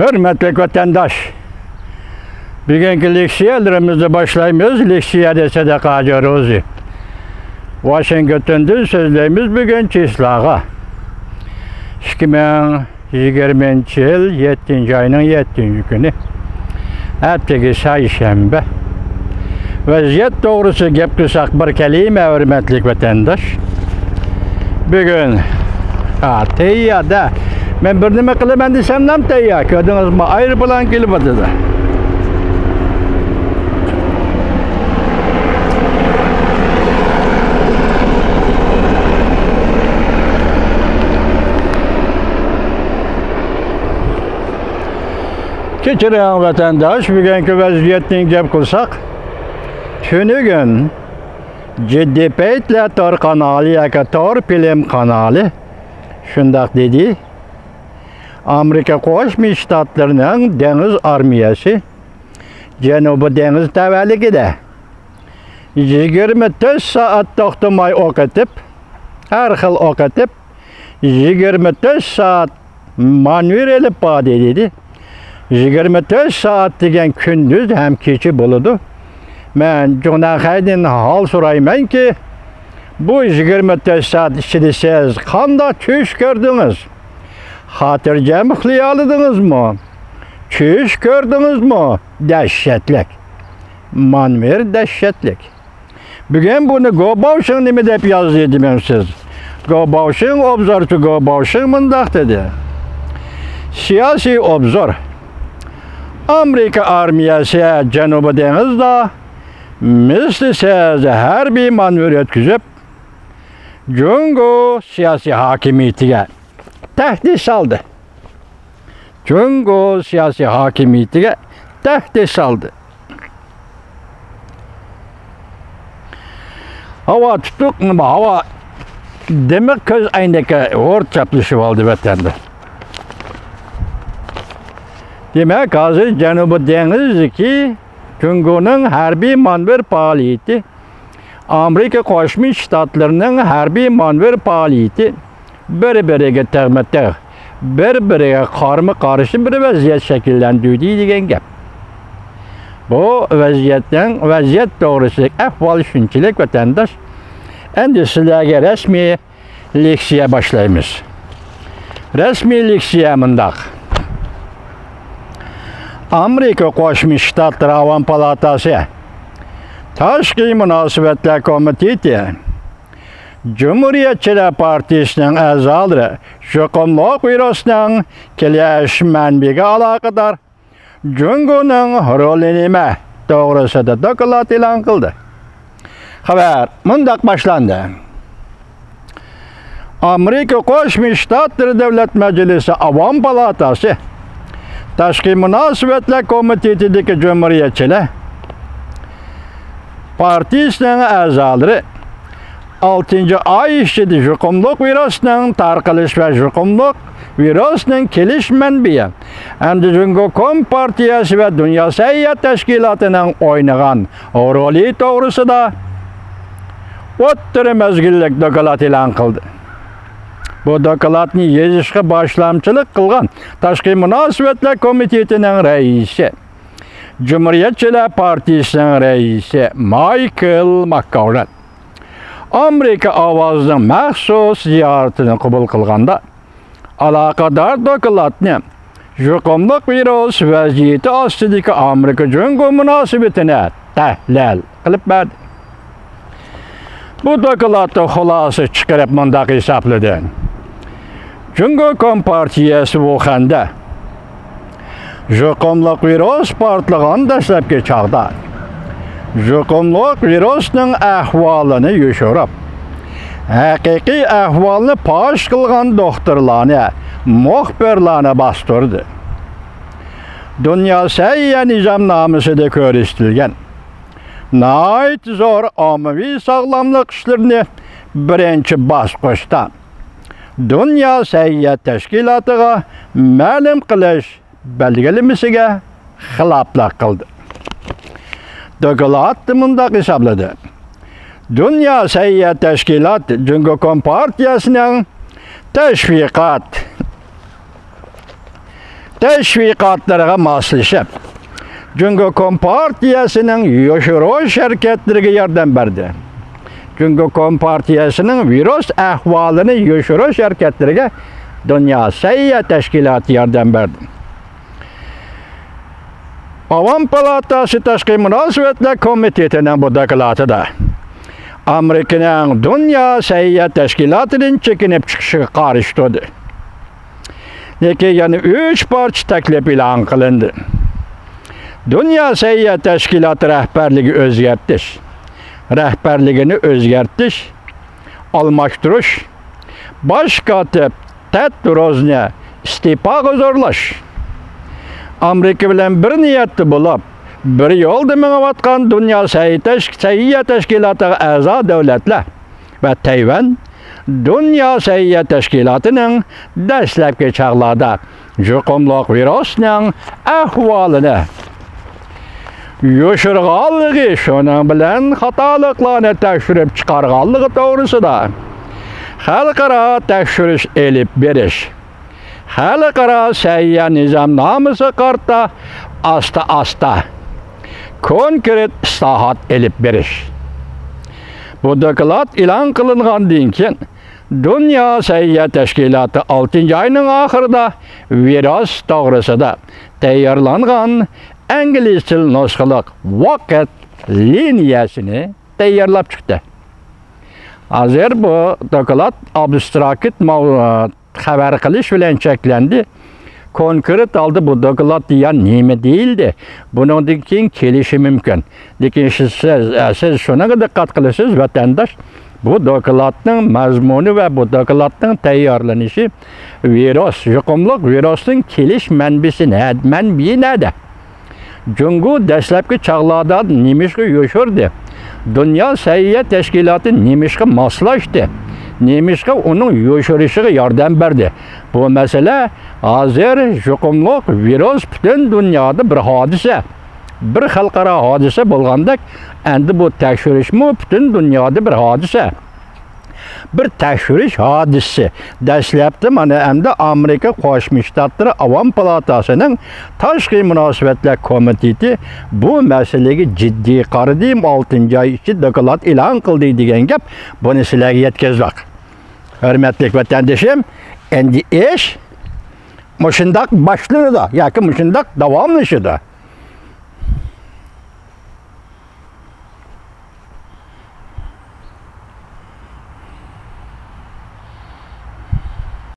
Hürmetli vatandaş, bugünkü leksiyalarımızı başlayımız. Leksiyada sadaka rozi. Washington'da sözlerimiz bugün çislağa. 2020 yıl 7. ayının 7. günü. Haftaki sayşembe. Vaziyet doğrusu gep kılsak bir kelime hürmetli vatandaş. Bugün teyyada. Ben bir nime kılımen desem nam teyya. Gördünüz mü? Ayrı bulan gelip adıda. Keçiren vatandaş, bugünkü vaziyetini gep kılsak, tünügün ciddi peytle tor kanalı, yaka tor film kanalı, şundak dedi, Amerika Koşmuş Ştatlarının Deniz Armiyası, Cenubu Deniz Təvəlliki 24 saat toxtamay ok etib, her xil ok etib, 24 saat manevr elib badi dedi. 24 saat degen gündüz hem keçi buludu. Ben Cunaqaydın hal sorayım ki, bu 24 saat içinde siz kanda çüş gördünüz? Hatırcam xliyalıdınız mı? Çüş gördünüz mü? Dəhşətlik. Manver dəhşətlik. Bugün bunu Gobauşun nimi deyip yazıyordum ben siz. Gobauşun obzor to Gobauşun mındak dedi. Siyasi obzor. Amerika armiyası Cenubu Deniz'de misli siz her bir manevr etkizip Cungo siyasi hakimiyetiye tehdit saldı. Cungo siyasi hakimiyetiye tehdit saldı. Hava tutuk mu? Hava demek köz aynındaki hor çaplışı oldu vatanda. Demek hazır Cenubu Deniz'deki Cungo'nun harbi manevr faaliyeti, Amerika Koşmuş Ştatlarının harbi manevr faaliyeti bir-biriga tığma-tığ, bir-biriga qarşı bir vaziyet şekillendirdi degan gap. Bu vaziyet doğrusu ahval şunchalik vatandaş. Endi sizlarga resmi leksiya başlaymiz. Resmi leksiya mundaq. Amerika Koşmuş Ştatları Avam Palatası Tashqi Munosabatlar Komiteti Cumhuriyetçiler Partisining a'zolari Shoqonloq virusining kelish manbiga aloqador Jungoning roli nima to'g'risida doklad e'lon qildi. Xabar mundaq boshlandi. Amerika Qo'shma Shtatlar Davlat Majlisi Avom Palatasi Tashqi Munosabatlar Komitetidagi Cumhuriyetçiler Partisining a'zolari 6. ay içinde yuqumluq virusining tarqalish va yuqumluq virusining kelish manbai hamda Jungo Kompartiyasi va Dunyo Sayyat Tashkilotining o'ynagan roli to'g'risida o'ttir mezgillik doklad e'lon qildi. Bu dokladni yezishga boshlamchilik qilgan Tashqi Munosabatlar Komitetining raisi, Cumhuriyetçiler Partisining raisi Michael McConnell Amerika ovozining maxsus ziyoratini qabul qilganda aloqador dokladni yuqumliq virus vaziyati ostidagi Amerika-Jungo munosabatini tahlil qilib berdi. Bu dokladni xulosa chiqarib mundaq hisobladi. Jungo Kompartiyasi Wuhanda yuqumliq virus portlagan dastlabki chog'da yuqumliq virusning ahvolini yushirib, haqiqiy ahvolni fosh qilgan doktorlarni, muxbirlarni bostirdi. Dunyo Sayya nizomnomasida ko'rsatilgan nihoyat zo'r ommaviy sog'lomlik ishlarini birinchi bosqichda Dunyo Sayya tashkilotiga ma'lum qilish belgilamasiga xiloflik qildi. Doklad mundaq hisobladi. Dunyo Sayya Tashkiloti Jungo Kompartiyasining tashviqot teşvikatlarına maslashib, Cumhuriyet Kompartiyasının yoshirish harakatlariga yordam berdi. Cumhuriyet Kompartiyasının virus ahvolini yoshirish harakatlariga Dünya Sayya Teşkilatı yordam berdi. Avam Palatası Tashqi Munosabatlar Komitetining bu dokladida Amerikaning Dünya Sayya Teşkilatı'nın chekinib chiqishiga qarshi turdi. Lekin yana 3 parcha taklif e'lon qilindi. Dünya Sayya Teşkilatı rahbarligini o'zgartirish, almashtirish, bosh kotib Tedrosni iste'foga zo'rlash. Amerika bilan bir niyatda bo'lib, bir yo'lda minayotgan Dünya Sayya Teşkilatı'ga a'zo davlatlar va Tayvan Dünya Sayya Teşkilatı'ning dastlabki chog'larda yuqumli virusning ahvolini yoshirganligi, shuning bilan xatoliklarni tekshirib chiqarganligi to'g'risida xalqaro tekshirish elib berish, xalqaro sayya nizomnomasi qarta asta konkret islohot elib berish. Bu doklad e'lon qilingandan keyin Dünya Sayya Teşkilatı 6 ayning oxirida virus to'g'risida tayyorlangan ingliz til nusxalik vaqt liniyasini tayyorlab chiqdi. Hozir bu doklad abstrakt xabar qilish bilan cheklandi. Konkret aldı bu doklad degan nima deyildi. Bundan keyin kelishi mumkin. Lekin siz shunaga diqqat qilasiz vatandosh. Bu dokladning mazmuni va bu dokladning tayyorlanishi yuqumli virusning kelish manbasi nada? Jungu dastlabki chog'larda nemishga yoshirdi. Dünya Sayya Teşkilatı nemishga moslashdi. Nemishga uning yoshirishiga yordam berdi. Bu masala hozir yuqumli virus butun dunyoda bir hodisa, bir xalqaro hodisa bo'lganda, endi bu tekshirishmi butun dunyoda bir hodisa. Bir tekshirish hodisi. Dastlabda mana endi Amerika Qo'shma Shtatlari Avam Palatasining Tashqi Munosabatlar Komiteti bu masalaga jiddiy qaradi, 6 oy ichida doklad e'lon qildi degan gap, buni sizlarga yetkazdik. Hurmatli vatandoshim, endi ish mushundaq boshlanadi yoki mushundaq davomlashadi.